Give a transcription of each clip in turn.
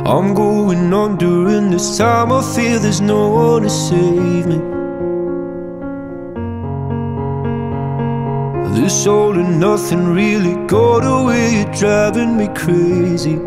I'm going on during this time. I feel there's no one to save me. This all and nothing really got away. You're driving me crazy.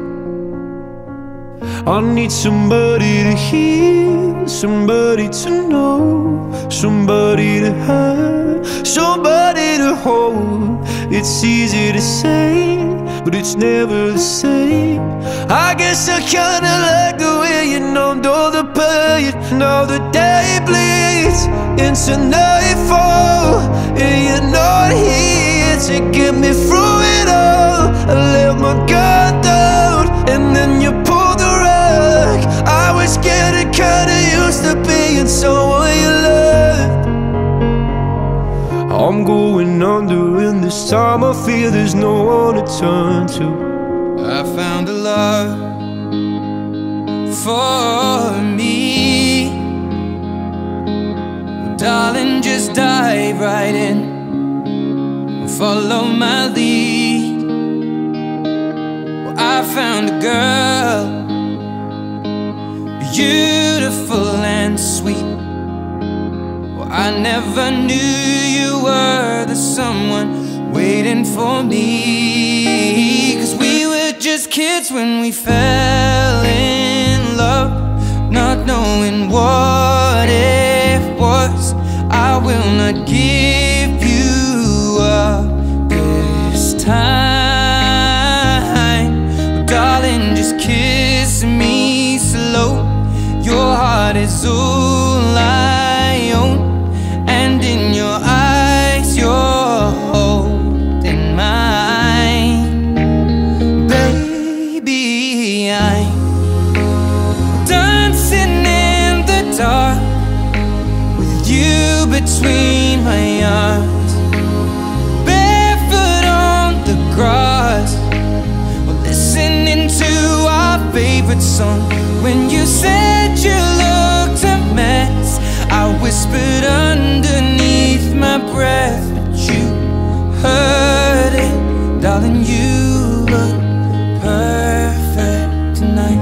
I need somebody to hear, somebody to know, somebody to have, somebody to hold. It's easy to say, but it's never the same. I guess I kinda like the way you numbed all the pain. Now the day bleeds into nightfall, and you're not here to get me through it all. I let my guard down, and then you pulled the rug. I was getting kinda used to being someone you loved. I'm going under in this time. I feel there's no one to turn to. I found a love for me. Well, darling, just dive right in, follow my lead. Well, I found a girl, beautiful and sweet. Well, I never knew you were the someone waiting for me. 'Cause we were just kids when we fell in love, not knowing what it was. I will not give you up this time. Darling, just kiss me slow. Your heart is all I own, and in your eyes you're holding mine. Baby, I'm dancing in the dark with you between my arms, barefoot on the grass, we're listening to our favorite song. When you said you looked a mess, I whispered underneath my breath, but you heard it. Darling, you look perfect tonight.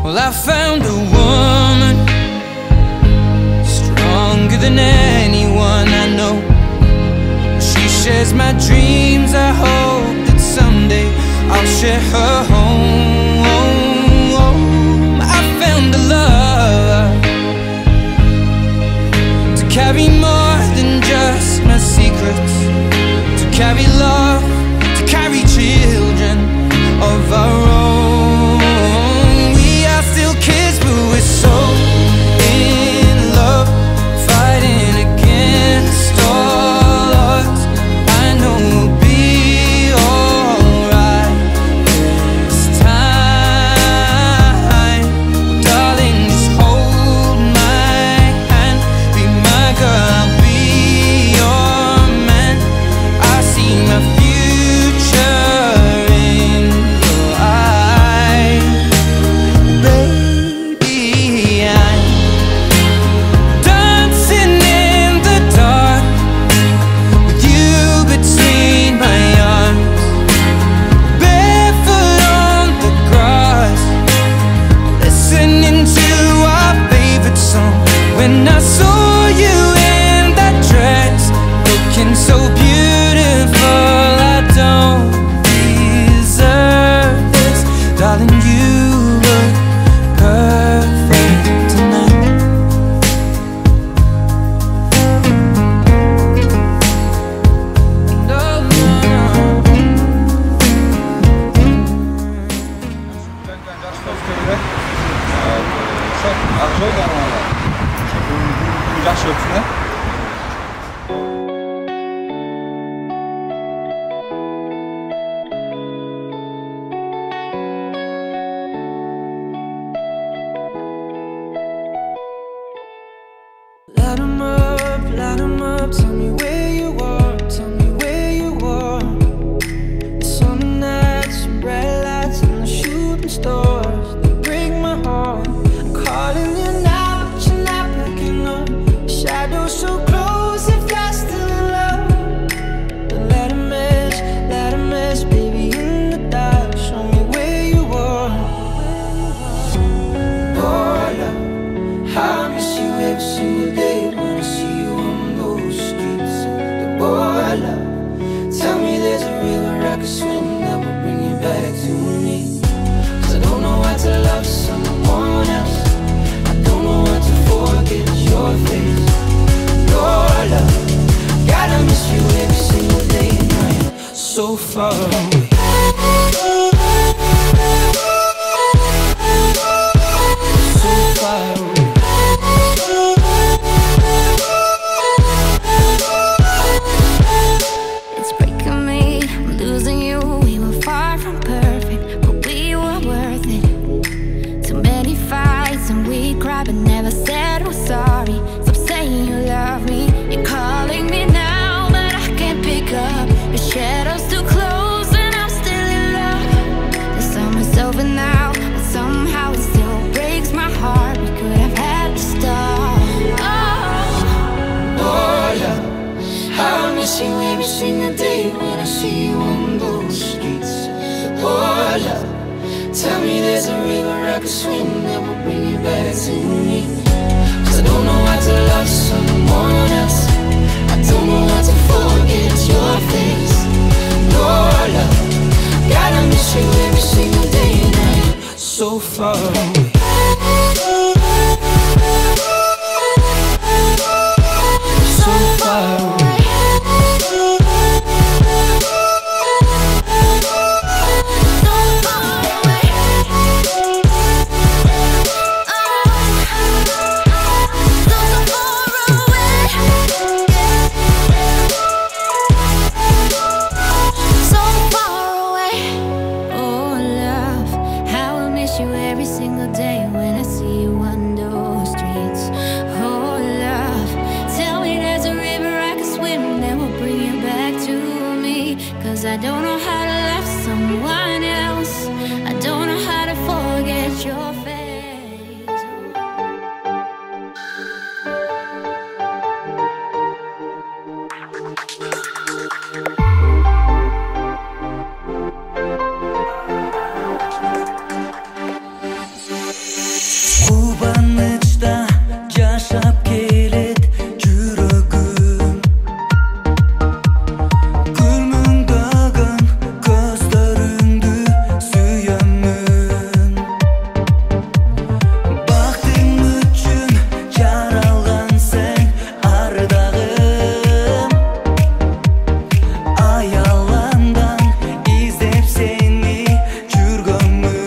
Well, I found a woman stronger than anyone I know. She shares my dreams. I hope that someday I'll share her home. I found a love to carry more than just my secrets, to carry love, to carry children of our own. We are still kids, but we're so in love, fighting against all odds. I know we'll be alright this time. Darling, just hold my hand, be my girl, I'll be your man. I see my I love. Tell me there's a river I could swim that will bring you back to me. Cause I don't know how to love someone else. I don't know how to forget your face. Your love, gotta miss you every single day and night. So far away. So far away. It's breaking me, I'm losing you. We were far from perfect, but we were worth it. Too many fights and we cried but never said we're sorry. Stop saying you love me. You're calling me now, but I can't pick up. Your shadow's too close and I'm still in love. The summer's over now, but somehow it still breaks my heart. We could have had the start. Oh, love, how I miss you every single day when I see you on those streets. Oh, love, tell me there's a river I could swim that will bring you back to me. Cause I don't know how to love someone else. I don't know how to forget your face. Oh, love, gotta miss you every single day and night. So far away. So far away. I don't know how to love someone else. I don't know how to forget your face. Кубанычта жашап келет жүрөгүм. Күлмүңдөгөн көздөрүңдү сүйөмүн. Бактың үчүн жаралган сен ардагым. Аяландан издеп сени жүргөмүн.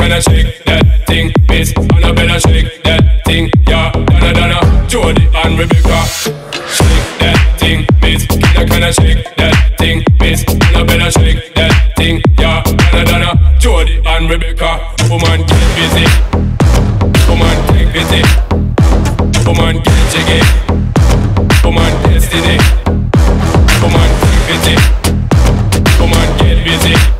Can I shake that thing, miss? And I better shake that thing, yeah. Donna, Jody and Rebecca. Shake that thing, miss. Can I shake that thing, miss? And I better shake that thing, yeah. Donna, Jody and Rebecca. Woman get busy, woman take busy, woman get jiggy, woman destiny, woman take busy, woman get busy.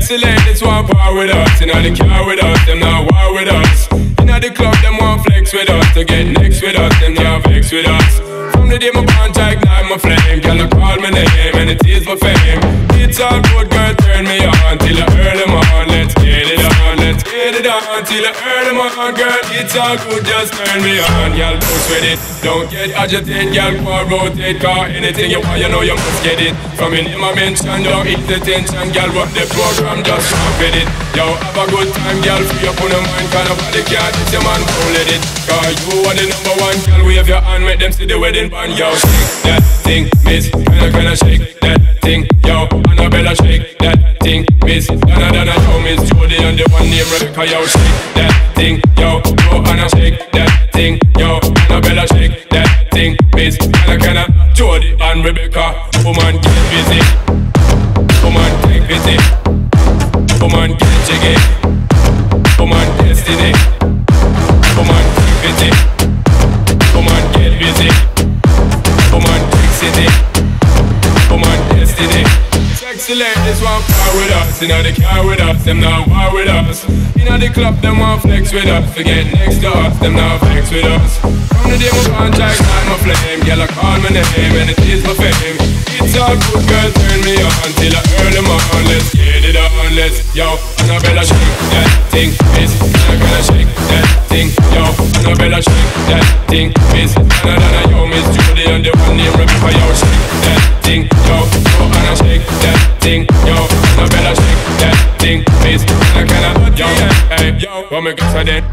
Sexy ladies want power with us, you know the car with us, them not war with us. You know the club, them want flex with us, to get next with us, them not vex with us. From the day my bond, I ignite my flame, girl I call my name and it is my fame. It's all good, girl, turn me on till I earn them on. Let's get it on, let's get it on till I earn them on, girl. It's all good, just turn me on, girl. Push with it, don't get agitated, girl. Go rotate, car anything you want, you know you must get it. From in my mention, don't eat the tension, girl. Run the program, just rock with it. Yo, have a good time, girl. Free up on the mind, kind of body can't hit your man, don't let it. Cause you are the number one, girl. Wave your hand, make them see the wedding band, yo. Shake that thing, miss, kinda shake that thing, yo. Annabella, shake that thing, miss, Dana, yo, miss Jody and the one named Rebecca, yo. Shake that thing, yo. Joanna, shake that thing, yo. Annabella, shake that thing, miss, Dana, Jody and Rebecca. Woman, get busy. Woman, take busy. Woman, get jiggy. Woman, destiny. Woman, take busy. Woman, get busy. Woman, take city. Woman, destiny. Sexy ladies want power with us, you know the car with us, them not war with us. You know the club, them want flex with us, to get next to us, them not vex with us. From the day my contract, I'm a flame, girl I call my name and it is my fame. It's all good, girl, turn me on till I earn them on. Let's get it on, let's, yo. Annabella, shake that thing, miss. Annabella, shake that thing, yo. Annabella, shake that thing, miss. Dana, yo, miss Judy and the one named Rebecca, yo. Shake that thing, yo. Joanna, shake that thing, yo. Annabella, shake that thing, miss. Dana, yo, hey, yo. What me guess I did?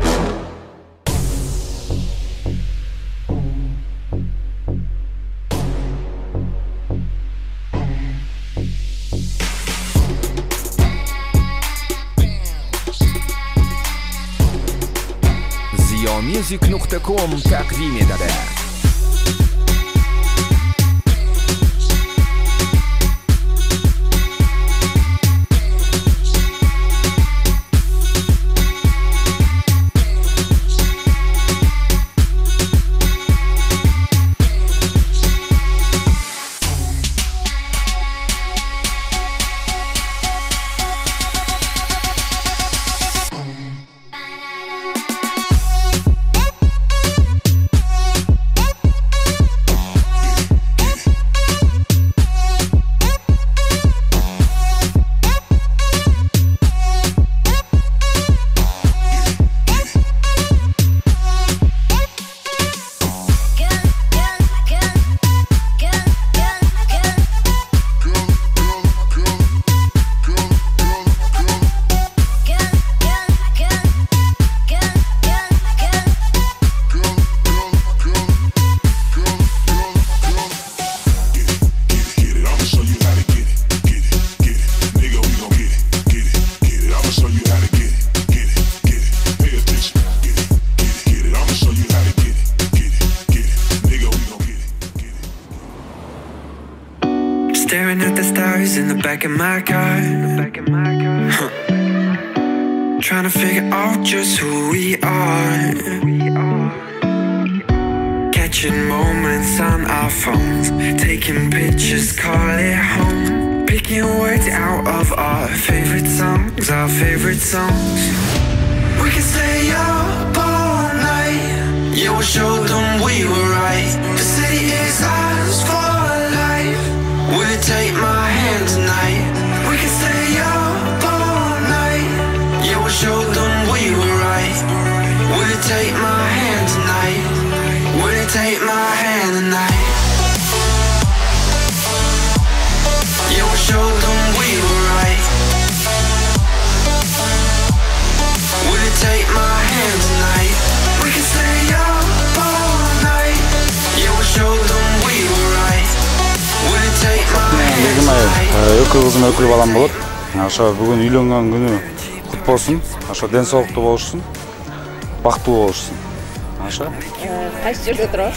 music.com تقدیم etadi. Staring at the stars in the back of my car, trying to figure out just who we are. Catching moments on our phones, taking pictures, call it home. Picking words out of our favorite songs, We can stay up all night. Yeah, we'll show them we were right. The city is ours for life. Will you take my hand tonight? We can stay up all night. Yeah, we'll show them we were right. Will you take my hand tonight? Will you take my hand tonight? Yeah, we'll show them we were right. Will you take my hand tonight? We can stay up all night. Yeah, we'll show them we were right. Бегимай, өкүл кызым өкүл балам болот. Ошо бүгүн үйлөнгөн күнү кут болсун. Ошо ден соолуктуу болушсун. Бактылуу болушсун. Ошо. Кайсы жерде турабыз?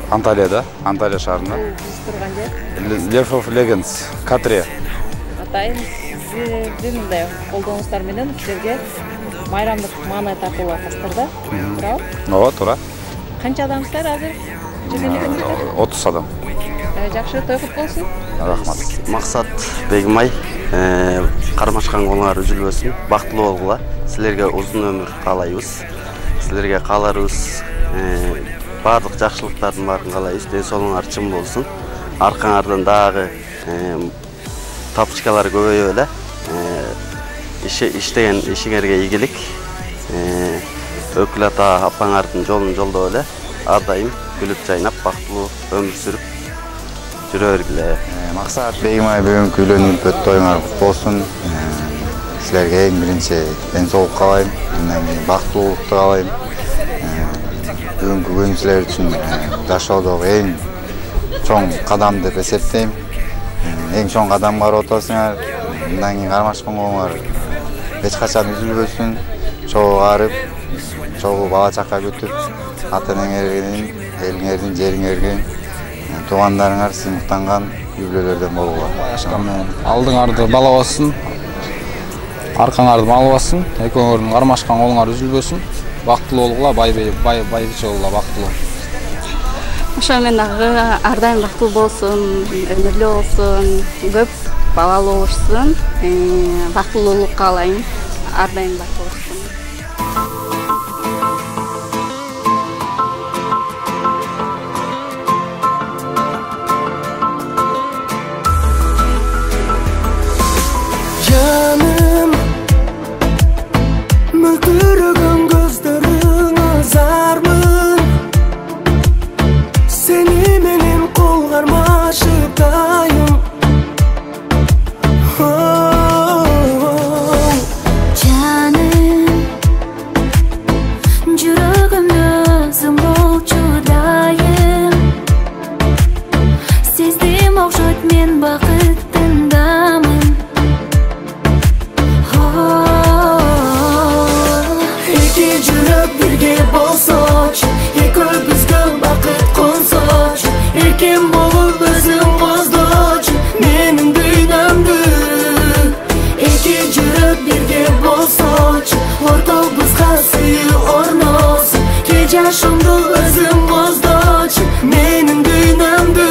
Анталияда, Анталия шаарында. Биз турган жер? League of Legends, Катре. Атайын сиздин мындай колдооңуздар менен силерге майрамдык маанай тартуу атасыздар. Туурабы? Ооба, туура. Канча адамсыздар азыр? 30 адам. Жакшы той кут болсун. Рахмат. Максат, Бегимай, кармашкан колуңар үзүлбөсүн, бактылуу болгула. Силерге узун өмүр каалайбыз. Силерге кааларыбыз баардык жакшылыктардын баарын каалайбыз. Ден соолугуңар чың болсун. Аркаңардан дагы тапчкалар көбөйө эле. Иштеген ишиңерге ийгилик. Өкүл ата апаңардын жолун жолдоп эле. Ар дайым күлүп жайнап бактылуу өмүр сүрүп жүрө бергиле. Максат, Бегимай бүгүнкү үйлөнүү тоюңар кут болсун. Силерге эң биринчи ден соолук каалайм, андан кийин бактылуулукту каалайм. Бүгүнкү күн силер үчүн жашоодогу эң чоң кадам деп эсептейм. Эң чоң кадам барып отосуңар. Андан кийин кармашкан колуңар эч качан үзүлбөсүн. Чогуу карып, чогуу бала чака күтүп, ата-энеңердин, элиңердин, жериңерге, туугандарыңар сыймыктанган үй-бүлөлөрдөн болууга. Алдыңарды бала болсун, аркаңарды мал болсун, экөөңөрдүн кармашкан колуңар үзүлбөсүн, бактылуу болгула, байбиче болгула, бактылуу. Ошо мен дагы ар дайым бактылуу болсун, өмүрлүү болсун, көп балалуу болушсун, бактылуулук каалайм, ар дайым бактылуу болушсун. Canım, mülkürügün gözleriңiz armın. Seni menin kol karmaşıp dayım. Canım, жүрөгүмдө өзүң болчу дайым. Сездим окшойт мен бакыттыңдамын. İki жүрөк бирге болсочу, экөөбүзгө бакыт консочу. Эркин болуп өзүң коздочу менин дүйнөмдү. Эки жүрөк бирге болсочу, ортобузга сүйүү орносун. Ке жашоомду өзүң коздочу менин дүйнөмдү.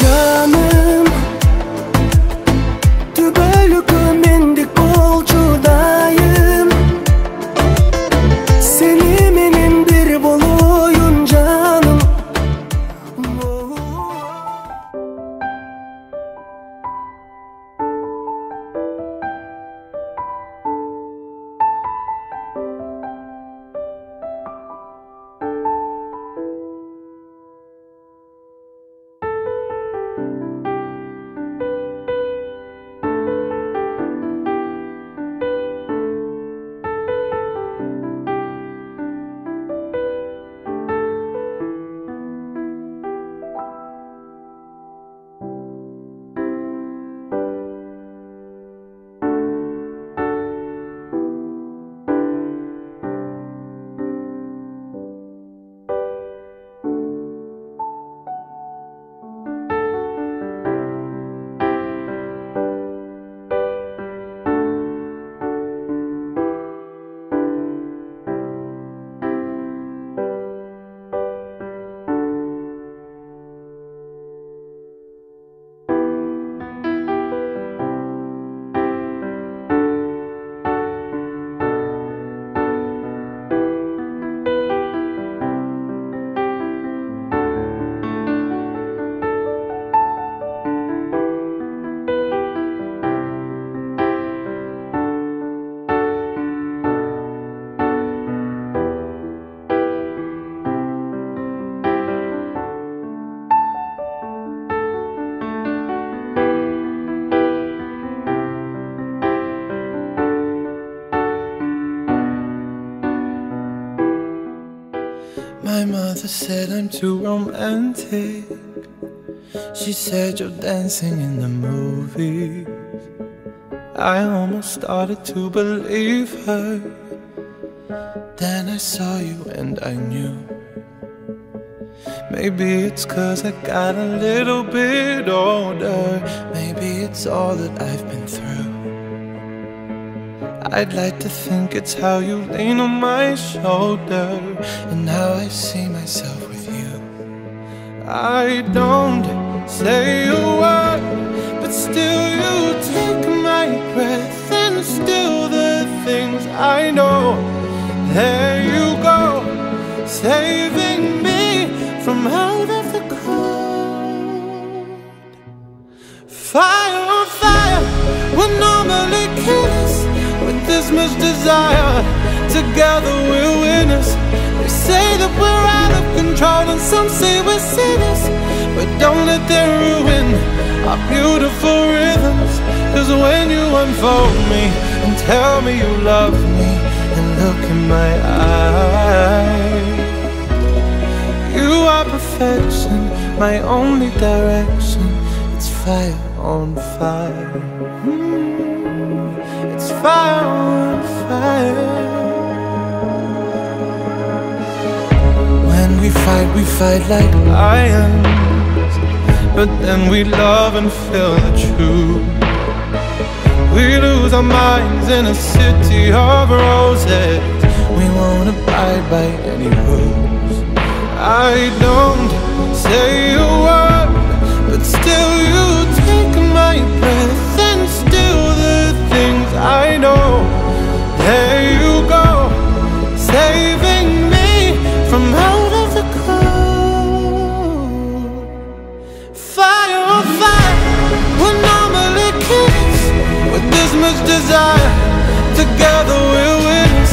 Canım, tübölükü mendik bolçu dayım. Seni menin bir boluyun canım. My mother said I'm too romantic. She said you're dancing in the movies. I almost started to believe her. Then I saw you and I knew Maybe it's 'cause I got a little bit older. Maybe it's all that I've been through. I'd like to think it's how you lean on my shoulder and how I see myself with you. I don't say a word, but still you take my breath, and still the things I know. There you go, saving me from out of the cold. Fire on fire, we're normally killers with this much desire. Together we're winners. They say that we're out of control and some say we're sinners, but don't let them ruin our beautiful rhythms. 'Cause when you unfold me and tell me you love me and look in my eyes, you are perfection, my only direction. It's fire on fire. It's fire on fire. When we fight like lions, but then we love and feel the truth. We lose our minds in a city of roses. We won't abide by any rules. I don't say a word, but still you take my breath, and still the things I know. There you go, saving me from out of the cold. Fire on fire, we're normally kids with this much desire. Together we're winners.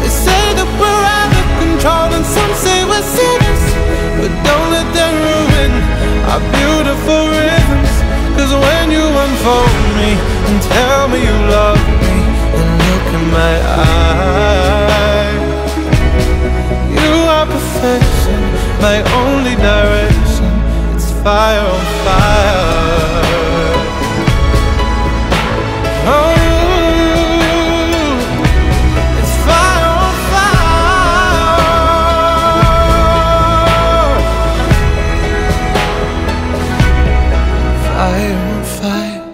They say that we're out of control and some say we're sinners, but don't let them ruin our beautiful rhythms. 'Cause when you unfold me and tell me you love me and look in my eyes, you are perfection, my only direction. It's fire on fire. Oh, it's fire on fire. Fire on fire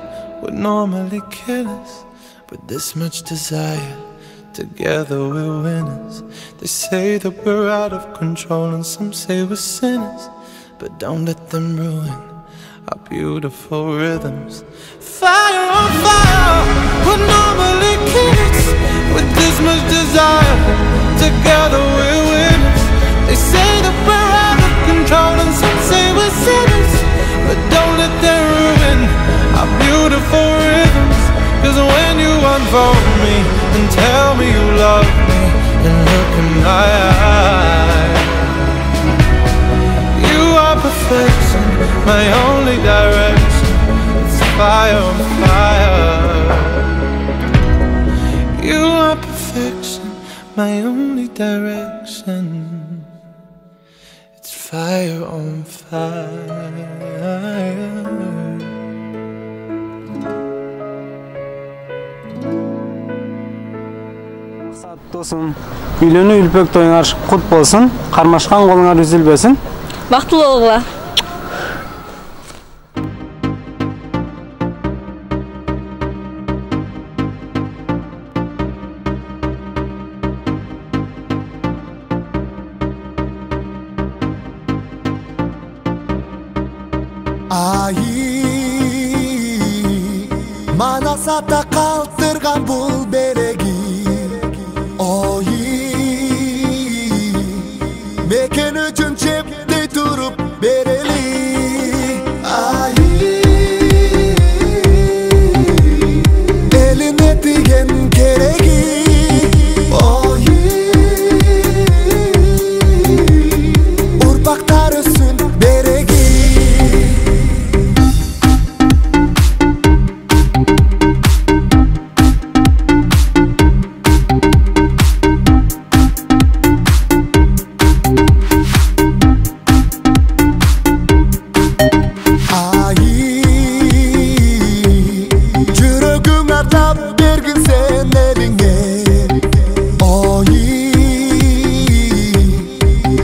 would normally kill us, but this much desire. Together we're winners. They say that we're out of control and some say we're sinners, but don't let them ruin our beautiful rhythms. Fire on fire, we're normally kids with this much desire. Together we're winners. They say that we're out of control and some say we're sinners, but don't let them ruin our beautiful rhythms. 'Cause when you unfold me and tell me you love me and look in my eyes, you are perfection, my only direction. It's fire on fire. You are perfection, my only direction. It's fire on fire. Досым, үйлөнүү үлпөк тоюңар кут болсун, кармашкан колуңар үзүлбөсүн. Бактылуу болгула. Манасата калтырган бул береги, мекен үчүн чептей туруп берели. Элине тиген кереги, урпактар өссүн береги.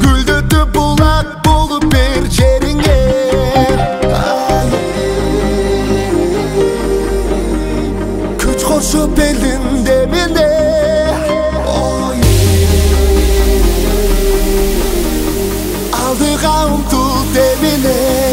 Gülдөтүп булак болуп Buluşup elin deminde Oy Aldığa umtul demine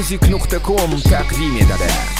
music.com taqdim etadi.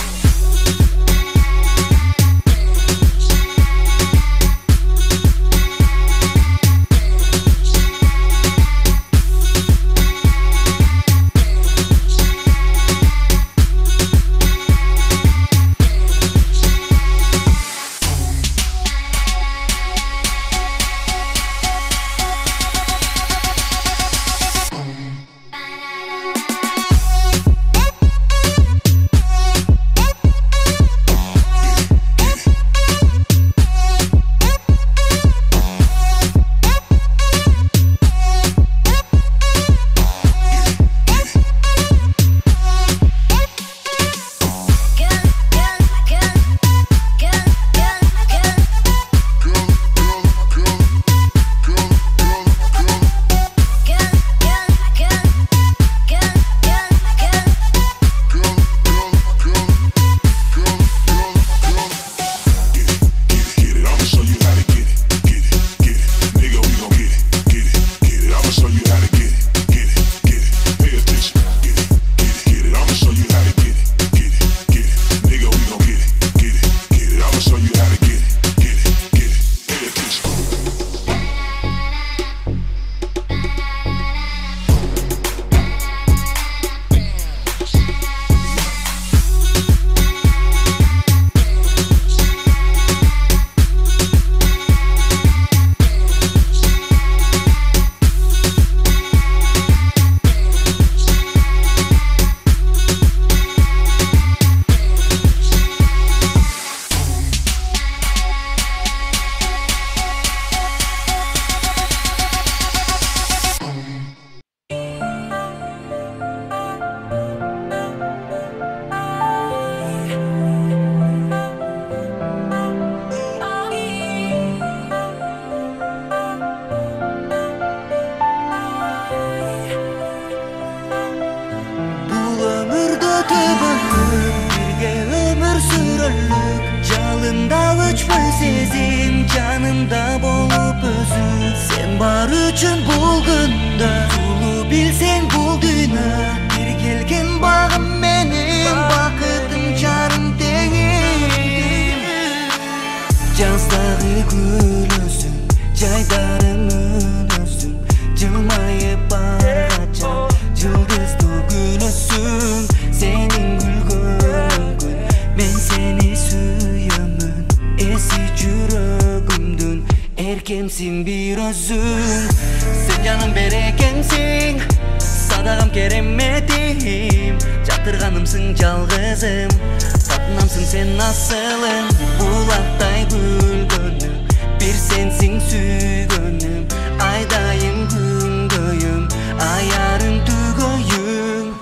Yanımda bolup özün Sen bar üçün bul günde Sulu bilsen bul dünya Bir gelgen bağım benim Bakıtım carım değil Жаздағы гүл өзің Жайдарыңын өзің Жылмайып барғача Жылдызды гүлөсүң Сенің гүлгөн күн Мен сени сүйөмүн Эси жүрөгүмдүн Эркемсиң бир өзүң Сен жаным берекемсиң Садагам кереметим Жатырганымсың жалгызым Татынамсың сен асылым Булактай бүлгөнү bir sensin süygönüm, aydayım güngöyüm, ayarın tügöyüm.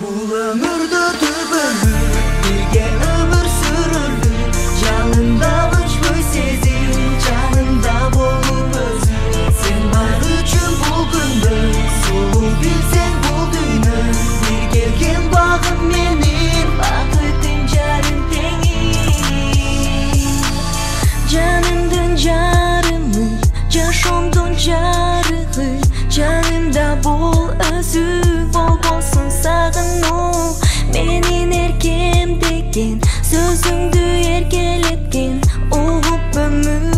Bul ömürde tügölür, birge ömür sürüldür, canımda uçmuş sezim, canımda bolup özüm. Sen var üçün bul gündü, sulu bilsen bul düğünü, bir gelgen bağım menin, bakıtın carın teni. Canımdın carımı, yaşamdın carığı, canımda bol özü, bol bolsun sağın menin erkem degen, sözüngdü erkeletken, oğup ömür.